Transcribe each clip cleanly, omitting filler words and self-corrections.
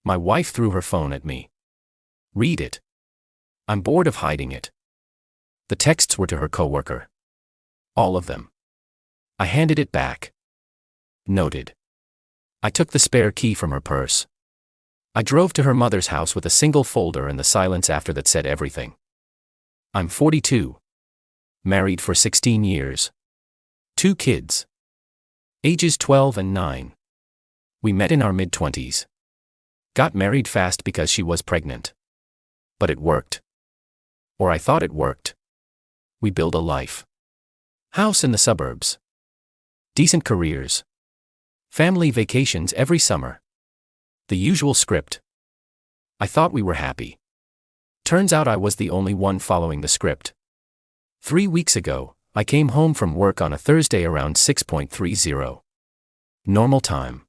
My wife threw her phone at me. Read it. I'm bored of hiding it. The texts were to her coworker. All of them. I handed it back. Noted. I took the spare key from her purse. I drove to her mother's house with a single folder, and the silence after that said everything. I'm 42. Married for 16 years. 2 kids. Ages 12 and 9. We met in our mid-20s. Got married fast because she was pregnant. But it worked. Or I thought it worked. We build a life. House in the suburbs. Decent careers. Family vacations every summer. The usual script. I thought we were happy. Turns out I was the only one following the script. 3 weeks ago, I came home from work on a Thursday around 6:30. Normal time.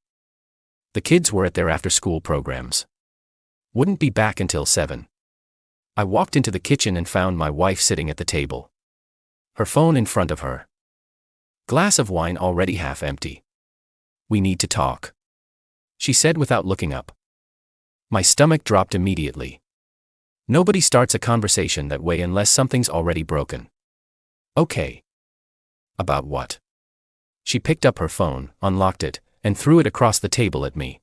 The kids were at their after-school programs. Wouldn't be back until 7. I walked into the kitchen and found my wife sitting at the table. Her phone in front of her. Glass of wine already half empty. We need to talk, she said without looking up. My stomach dropped immediately. Nobody starts a conversation that way unless something's already broken. Okay. About what? She picked up her phone, unlocked it, and threw it across the table at me.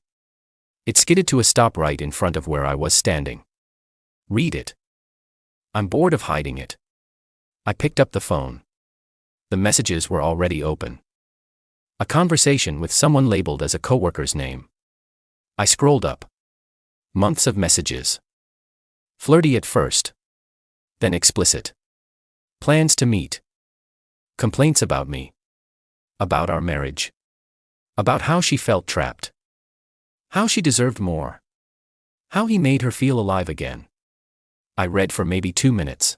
It skidded to a stop right in front of where I was standing. Read it. I'm bored of hiding it. I picked up the phone. The messages were already open. A conversation with someone labeled as a coworker's name. I scrolled up. Months of messages. Flirty at first. Then explicit. Plans to meet. Complaints about me. About our marriage. About how she felt trapped. How she deserved more. How he made her feel alive again. I read for maybe 2 minutes.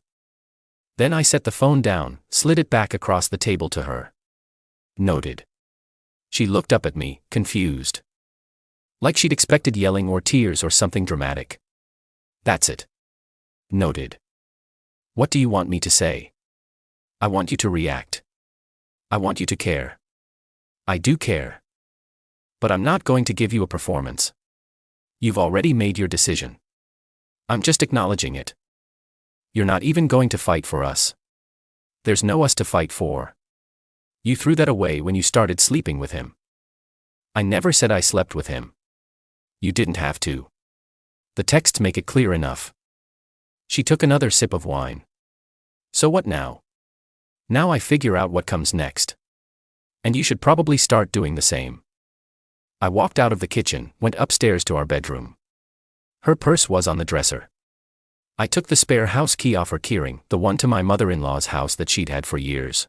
Then I set the phone down, slid it back across the table to her. Noted. She looked up at me, confused. Like she'd expected yelling or tears or something dramatic. That's it. Noted. What do you want me to say? I want you to react. I want you to care. I do care. But I'm not going to give you a performance. You've already made your decision. I'm just acknowledging it. You're not even going to fight for us. There's no us to fight for. You threw that away when you started sleeping with him. I never said I slept with him. You didn't have to. The texts make it clear enough. She took another sip of wine. So what now? Now I figure out what comes next. And you should probably start doing the same. I walked out of the kitchen, went upstairs to our bedroom. Her purse was on the dresser. I took the spare house key off her keyring, the one to my mother-in-law's house that she'd had for years.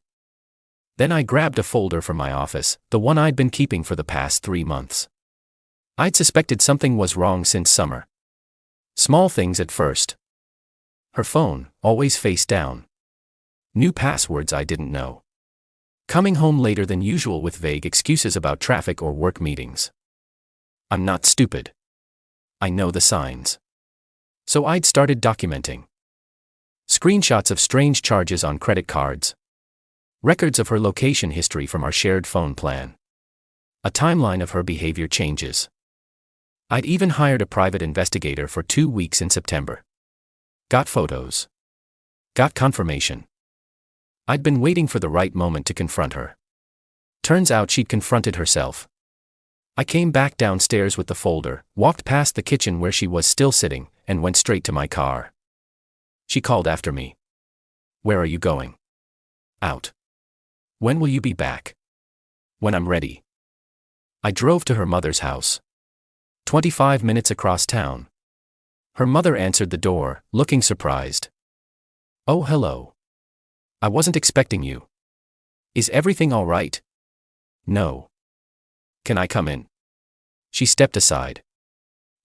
Then I grabbed a folder from my office, the one I'd been keeping for the past 3 months. I'd suspected something was wrong since summer. Small things at first. Her phone, always face down. New passwords I didn't know. Coming home later than usual with vague excuses about traffic or work meetings. I'm not stupid. I know the signs. So I'd started documenting. Screenshots of strange charges on credit cards. Records of her location history from our shared phone plan. A timeline of her behavior changes. I'd even hired a private investigator for 2 weeks in September. Got photos. Got confirmation. I'd been waiting for the right moment to confront her. Turns out she'd confronted herself. I came back downstairs with the folder, walked past the kitchen where she was still sitting, and went straight to my car. She called after me. Where are you going? Out. When will you be back? When I'm ready. I drove to her mother's house. 25 minutes across town. Her mother answered the door, looking surprised. Oh, hello. I wasn't expecting you. Is everything all right? No. Can I come in? She stepped aside.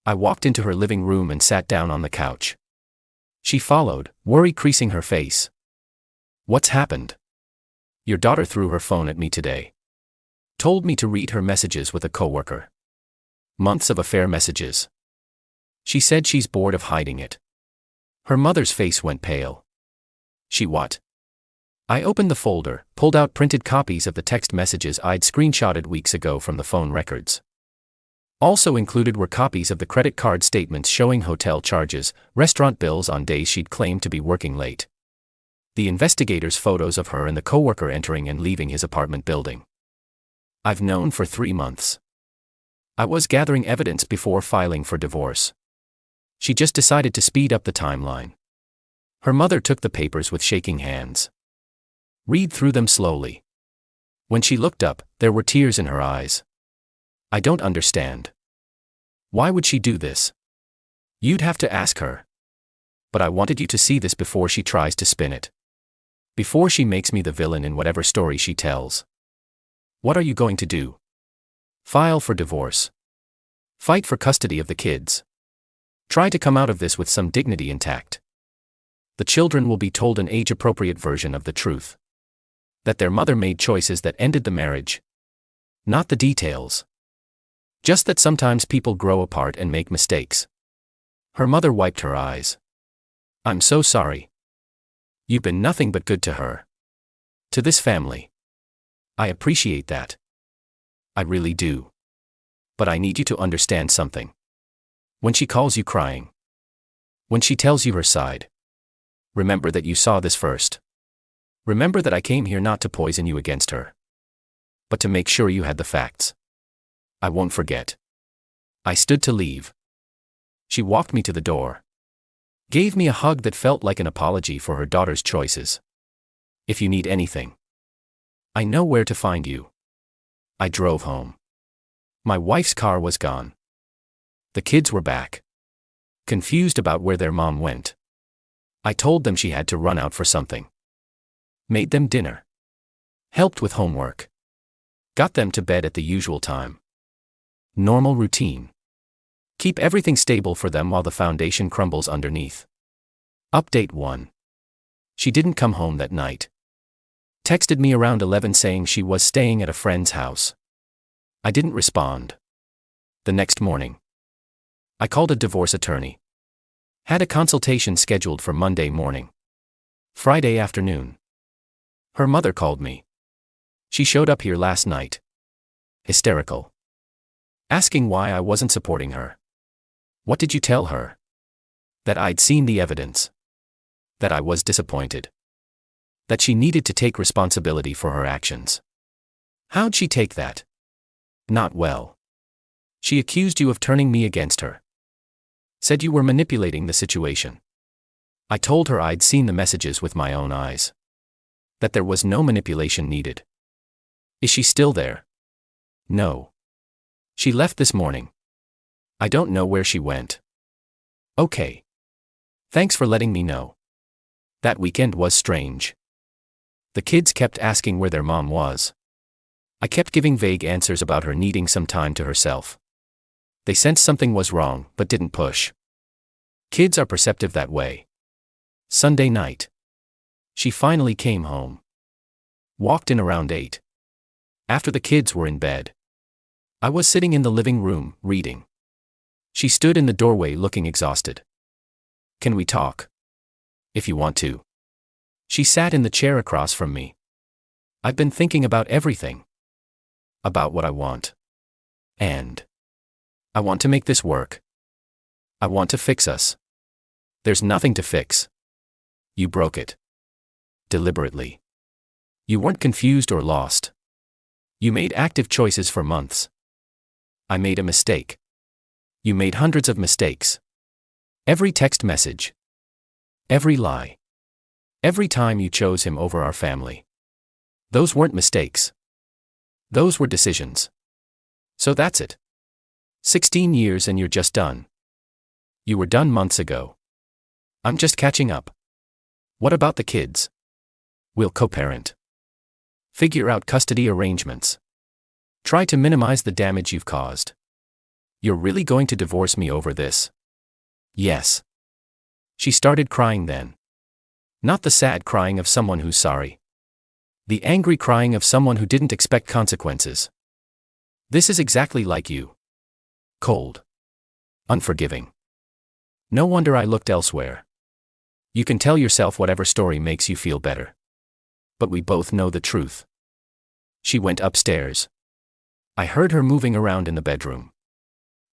I walked into her living room and sat down on the couch. She followed, worry creasing her face. What's happened? Your daughter threw her phone at me today. Told me to read her messages with a coworker. Months of affair messages. She said she's bored of hiding it. Her mother's face went pale. She what? I opened the folder, pulled out printed copies of the text messages I'd screenshotted weeks ago from the phone records. Also included were copies of the credit card statements showing hotel charges, restaurant bills on days she'd claimed to be working late. The investigators' photos of her and the coworker entering and leaving his apartment building. I've known for 3 months. I was gathering evidence before filing for divorce. She just decided to speed up the timeline. Her mother took the papers with shaking hands. Read through them slowly. When she looked up, there were tears in her eyes. I don't understand. Why would she do this? You'd have to ask her. But I wanted you to see this before she tries to spin it. Before she makes me the villain in whatever story she tells. What are you going to do? File for divorce. Fight for custody of the kids. Try to come out of this with some dignity intact. The children will be told an age-appropriate version of the truth. That their mother made choices that ended the marriage. Not the details. Just that sometimes people grow apart and make mistakes. Her mother wiped her eyes. I'm so sorry. You've been nothing but good to her. To this family. I appreciate that. I really do. But I need you to understand something. When she calls you crying. When she tells you her side. Remember that you saw this first. Remember that I came here not to poison you against her. But to make sure you had the facts. I won't forget. I stood to leave. She walked me to the door. Gave me a hug that felt like an apology for her daughter's choices. If you need anything, I know where to find you. I drove home. My wife's car was gone. The kids were back. Confused about where their mom went. I told them she had to run out for something. Made them dinner. Helped with homework. Got them to bed at the usual time. Normal routine. Keep everything stable for them while the foundation crumbles underneath. Update 1. She didn't come home that night. Texted me around 11 saying she was staying at a friend's house. I didn't respond. The next morning, I called a divorce attorney. Had a consultation scheduled for Monday morning. Friday afternoon. Her mother called me. She showed up here last night. Hysterical. Asking why I wasn't supporting her. What did you tell her? That I'd seen the evidence. That I was disappointed. That she needed to take responsibility for her actions. How'd she take that? Not well. She accused you of turning me against her. Said you were manipulating the situation. I told her I'd seen the messages with my own eyes. That there was no manipulation needed. Is she still there? No. She left this morning. I don't know where she went. Okay. Thanks for letting me know. That weekend was strange. The kids kept asking where their mom was. I kept giving vague answers about her needing some time to herself. They sensed something was wrong, but didn't push. Kids are perceptive that way. Sunday night. She finally came home. Walked in around 8. After the kids were in bed. I was sitting in the living room, reading. She stood in the doorway looking exhausted. Can we talk? If you want to. She sat in the chair across from me. I've been thinking about everything. About what I want. And I want to make this work. I want to fix us. There's nothing to fix. You broke it. Deliberately. You weren't confused or lost. You made active choices for months. I made a mistake. You made hundreds of mistakes. Every text message. Every lie. Every time you chose him over our family. Those weren't mistakes. Those were decisions. So that's it. 16 years and you're just done. You were done months ago. I'm just catching up. What about the kids? We'll co-parent. Figure out custody arrangements. Try to minimize the damage you've caused. You're really going to divorce me over this? Yes. She started crying then. Not the sad crying of someone who's sorry. The angry crying of someone who didn't expect consequences. This is exactly like you. Cold. Unforgiving. No wonder I looked elsewhere. You can tell yourself whatever story makes you feel better. But we both know the truth. She went upstairs. I heard her moving around in the bedroom.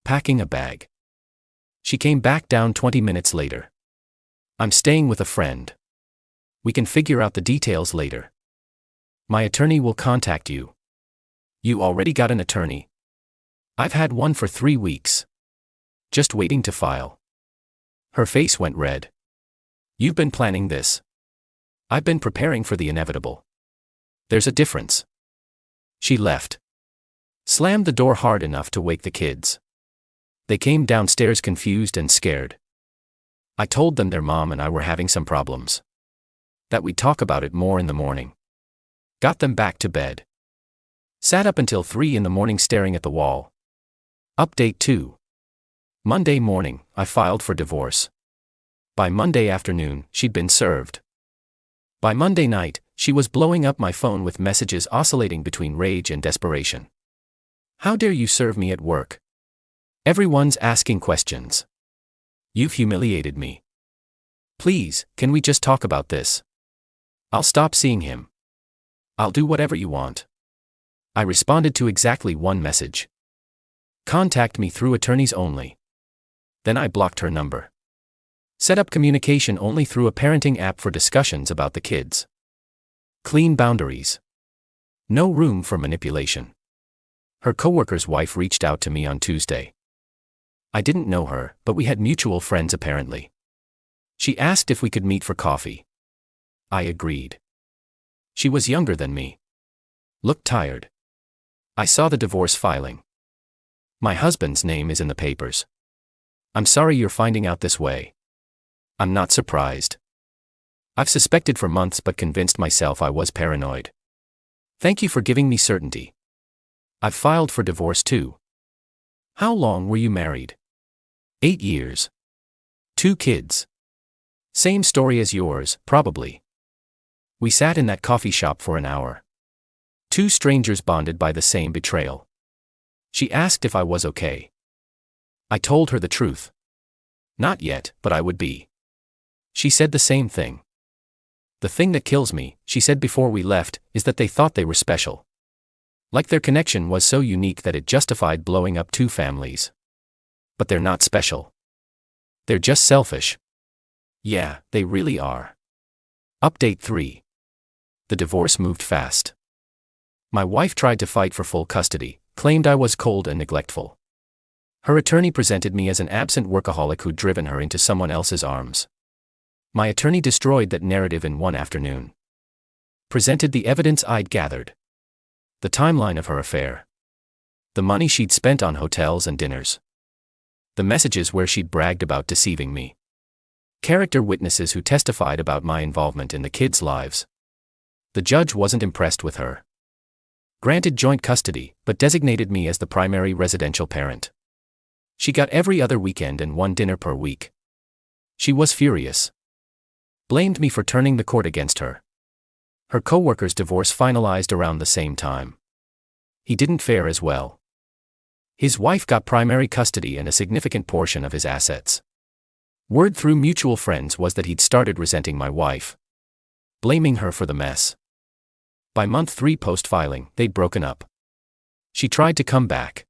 Packing a bag. She came back down 20 minutes later. I'm staying with a friend. We can figure out the details later. My attorney will contact you. You already got an attorney. I've had one for 3 weeks. Just waiting to file. Her face went red. You've been planning this. I've been preparing for the inevitable. There's a difference. She left. Slammed the door hard enough to wake the kids. They came downstairs confused and scared. I told them their mom and I were having some problems. That we'd talk about it more in the morning. Got them back to bed. Sat up until 3 in the morning staring at the wall. Update 2. Monday morning, I filed for divorce. By Monday afternoon, she'd been served. By Monday night, she was blowing up my phone with messages oscillating between rage and desperation. How dare you serve me at work? Everyone's asking questions. You've humiliated me. Please, can we just talk about this? I'll stop seeing him. I'll do whatever you want. I responded to exactly one message. Contact me through attorneys only. Then I blocked her number. Set up communication only through a parenting app for discussions about the kids. Clean boundaries. No room for manipulation. Her coworker's wife reached out to me on Tuesday. I didn't know her, but we had mutual friends apparently. She asked if we could meet for coffee. I agreed. She was younger than me. Looked tired. I saw the divorce filing. My husband's name is in the papers. I'm sorry you're finding out this way. I'm not surprised. I've suspected for months but convinced myself I was paranoid. Thank you for giving me certainty. I've filed for divorce too. How long were you married? 8 years. 2 kids. Same story as yours, probably. We sat in that coffee shop for an hour. 2 strangers bonded by the same betrayal. She asked if I was okay. I told her the truth. Not yet, but I would be. She said the same thing. The thing that kills me, she said before we left, is that they thought they were special. Like their connection was so unique that it justified blowing up 2 families. But they're not special. They're just selfish. Yeah, they really are. Update 3. The divorce moved fast. My wife tried to fight for full custody, claimed I was cold and neglectful. Her attorney presented me as an absent workaholic who'd driven her into someone else's arms. My attorney destroyed that narrative in one afternoon. Presented the evidence I'd gathered. The timeline of her affair. The money she'd spent on hotels and dinners. The messages where she'd bragged about deceiving me. Character witnesses who testified about my involvement in the kids' lives. The judge wasn't impressed with her. Granted joint custody, but designated me as the primary residential parent. She got every other weekend and 1 dinner per week. She was furious. Blamed me for turning the court against her. Her coworker's divorce finalized around the same time. He didn't fare as well. His wife got primary custody and a significant portion of his assets. Word through mutual friends was that he'd started resenting my wife. Blaming her for the mess. By month 3 post-filing, they'd broken up. She tried to come back.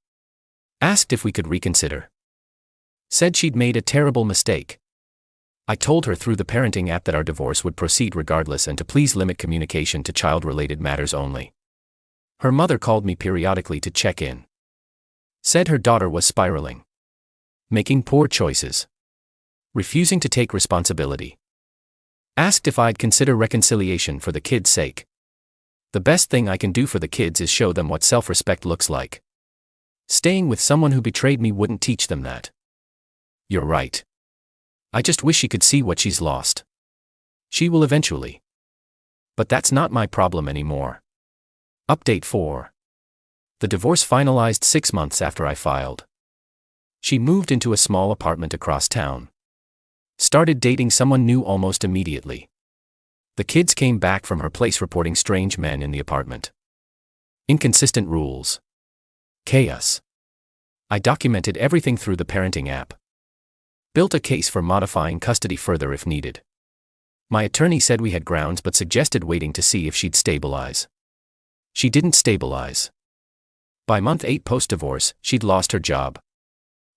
Asked if we could reconsider. Said she'd made a terrible mistake. I told her through the parenting app that our divorce would proceed regardless and to please limit communication to child-related matters only. Her mother called me periodically to check in. Said her daughter was spiraling. Making poor choices. Refusing to take responsibility. Asked if I'd consider reconciliation for the kids' sake. The best thing I can do for the kids is show them what self-respect looks like. Staying with someone who betrayed me wouldn't teach them that. You're right. I just wish she could see what she's lost. She will eventually. But that's not my problem anymore. Update 4. The divorce finalized 6 months after I filed. She moved into a small apartment across town. Started dating someone new almost immediately. The kids came back from her place reporting strange men in the apartment. Inconsistent rules. Chaos. I documented everything through the parenting app. Built a case for modifying custody further if needed. My attorney said we had grounds but suggested waiting to see if she'd stabilize. She didn't stabilize. By month 8 post-divorce, she'd lost her job.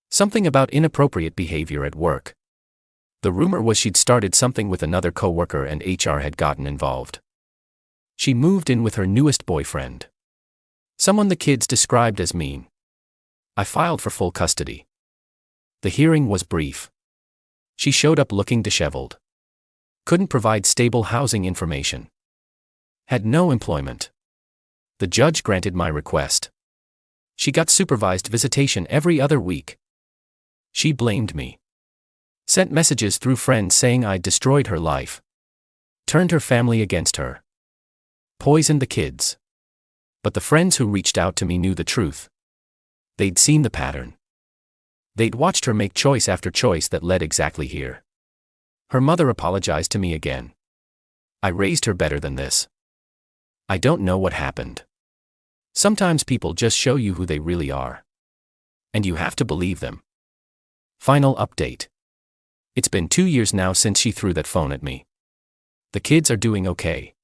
Something about inappropriate behavior at work. The rumor was she'd started something with another coworker and HR had gotten involved. She moved in with her newest boyfriend. Someone the kids described as mean. I filed for full custody. The hearing was brief. She showed up looking disheveled. Couldn't provide stable housing information. Had no employment. The judge granted my request. She got supervised visitation every other week. She blamed me. Sent messages through friends saying I'd destroyed her life. Turned her family against her. Poisoned the kids. But the friends who reached out to me knew the truth. They'd seen the pattern. They'd watched her make choice after choice that led exactly here. Her mother apologized to me again. I raised her better than this. I don't know what happened. Sometimes people just show you who they really are. And you have to believe them. Final update. It's been 2 years now since she threw that phone at me. The kids are doing okay.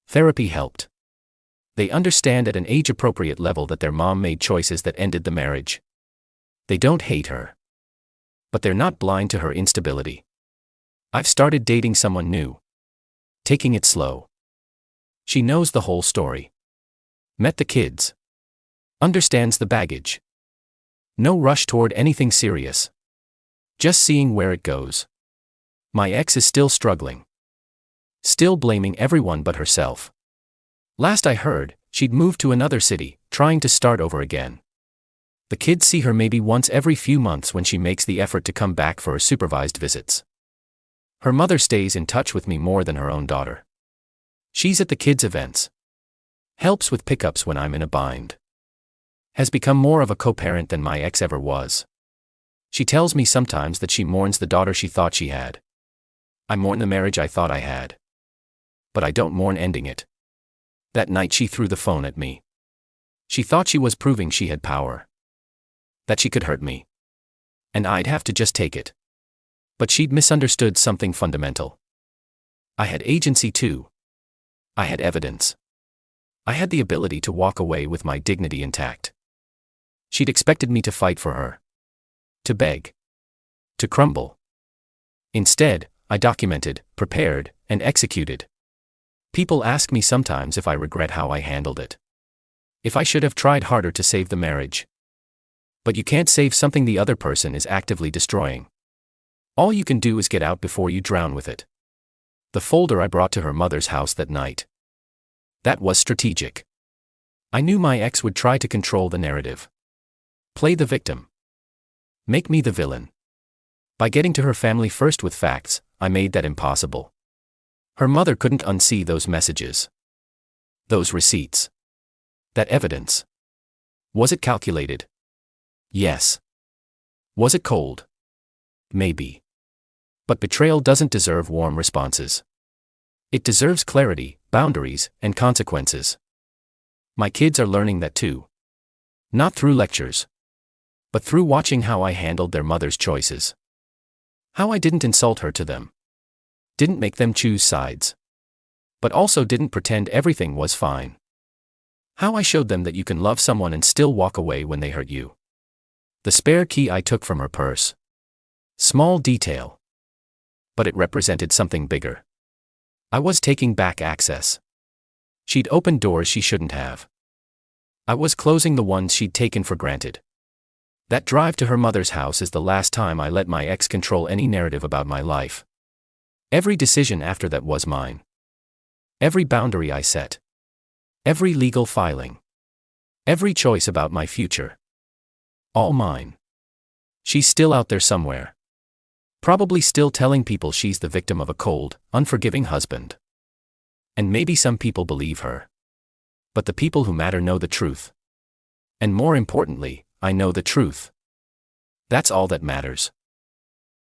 Therapy helped. They understand at an age-appropriate level that their mom made choices that ended the marriage. They don't hate her. But they're not blind to her instability. I've started dating someone new. Taking it slow. She knows the whole story. Met the kids. Understands the baggage. No rush toward anything serious. Just seeing where it goes. My ex is still struggling. Still blaming everyone but herself. Last I heard, she'd moved to another city, trying to start over again. The kids see her maybe once every few months when she makes the effort to come back for her supervised visits. Her mother stays in touch with me more than her own daughter. She's at the kids' events. Helps with pickups when I'm in a bind. Has become more of a co-parent than my ex ever was. She tells me sometimes that she mourns the daughter she thought she had. I mourn the marriage I thought I had. But I don't mourn ending it. That night she threw the phone at me. She thought she was proving she had power. That she could hurt me. And I'd have to just take it. But she'd misunderstood something fundamental. I had agency too. I had evidence. I had the ability to walk away with my dignity intact. She'd expected me to fight for her. To beg. To crumble. Instead, I documented, prepared, and executed. People ask me sometimes if I regret how I handled it. If I should have tried harder to save the marriage. But you can't save something the other person is actively destroying. All you can do is get out before you drown with it. The folder I brought to her mother's house that night. That was strategic. I knew my ex would try to control the narrative. Play the victim. Make me the villain. By getting to her family first with facts, I made that impossible. Her mother couldn't unsee those messages. Those receipts. That evidence. Was it calculated? Yes. Was it cold? Maybe. But betrayal doesn't deserve warm responses. It deserves clarity, boundaries, and consequences. My kids are learning that too. Not through lectures. But through watching how I handled their mother's choices. How I didn't insult her to them. Didn't make them choose sides. But also didn't pretend everything was fine. How I showed them that you can love someone and still walk away when they hurt you. The spare key I took from her purse. Small detail. But it represented something bigger. I was taking back access. She'd opened doors she shouldn't have. I was closing the ones she'd taken for granted. That drive to her mother's house is the last time I let my ex control any narrative about my life. Every decision after that was mine. Every boundary I set. Every legal filing. Every choice about my future. All mine. She's still out there somewhere. Probably still telling people she's the victim of a cold, unforgiving husband. And maybe some people believe her. But the people who matter know the truth. And more importantly, I know the truth. That's all that matters.